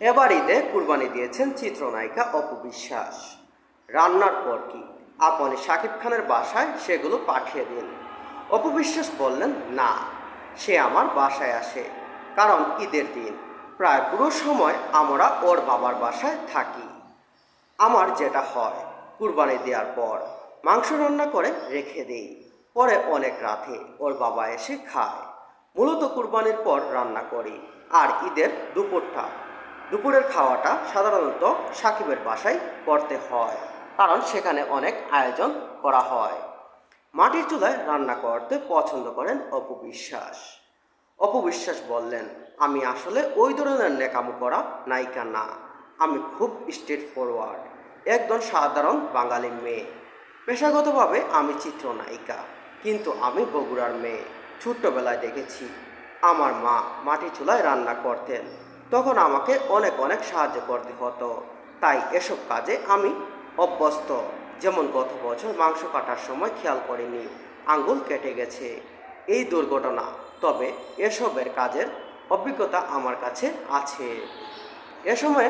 এবার ঈদে কুরবানি দিয়েছেন চিত্রনায়িকা অপু বিশ্বাস। রান্নার পর কি আপনি শাকিব খানের বাসায় সেগুলো পাঠিয়ে দিন। অপু বিশ্বাস বললেন, না, সে আমার বাসায় আসে, কারণ ঈদের দিন প্রায় পুরো সময় আমরা ওর বাবার বাসায় থাকি। আমার যেটা হয়, কুরবানি দেওয়ার পর মাংস রান্না করে রেখে দিই, পরে অনেক রাতে ওর বাবা এসে খায়। মূলত কুরবানির পর রান্না করি, আর ঈদের দুপুরের খাওয়াটা সাধারণত সাকিবের বাসায় করতে হয়, কারণ সেখানে অনেক আয়োজন করা হয়। মাটির চুলায় রান্না করতে পছন্দ করেন অপু বিশ্বাস। অপু বিশ্বাস বললেন, আমি আসলে ওই ধরনের নেকামো করা নায়িকা না। আমি খুব স্ট্রেট ফরওয়ার্ড, একজন সাধারণ বাঙালি মেয়ে। পেশাগতভাবে আমি চিত্রনায়িকা, কিন্তু আমি বগুড়ার মেয়ে। ছোট্টবেলায় দেখেছি আমার মা মাটির চুলায় রান্না করতেন, তখন আমাকে অনেক অনেক সাহায্য করতে হতো, তাই এসব কাজে আমি অভ্যস্ত। যেমন গত বছর মাংস কাটার সময় খেয়াল করিনি, আঙ্গুল কেটে গেছে, এই দুর্ঘটনা। তবে এসবের কাজের অভিজ্ঞতা আমার কাছে আছে। এ সময়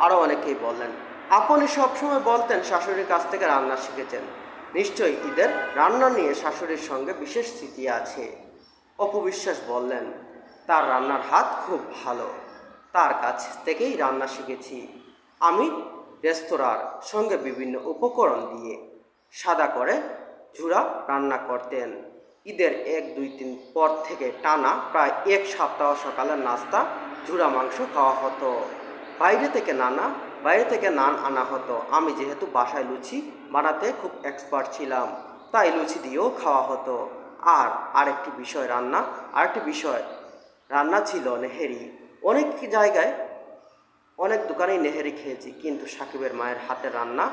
আরও অনেকেই বললেন, আপনি সবসময় বলতেন শাশুড়ির কাছ থেকে রান্না শিখেছেন, নিশ্চয়ই ঈদের রান্না নিয়ে শাশুড়ির সঙ্গে বিশেষ স্মৃতি আছে। অপু বিশ্বাস বললেন, তার রান্নার হাত খুব ভালো, তার কাছ থেকেই রান্না শিখেছি। আমি রেস্তোরাঁর সঙ্গে বিভিন্ন উপকরণ দিয়ে সাদা করে ঝুরা রান্না করতেন। ঈদের 1, 2, 3 পর থেকে টানা প্রায় 1 সপ্তাহ সকালের নাস্তা ঝুরা মাংস খাওয়া হতো। বাইরে থেকে নান আনা হতো। আমি যেহেতু বাসায় লুচি বানাতে খুব এক্সপার্ট ছিলাম, তাই লুচি দিয়েও খাওয়া হতো। আর আরেকটি বিষয় রান্না ছিল নেহেরি। অনেক জায়গায় অনেক দোকানেই নেহেরি খেয়েছি, কিন্তু সাকিবের মায়ের হাতের রান্না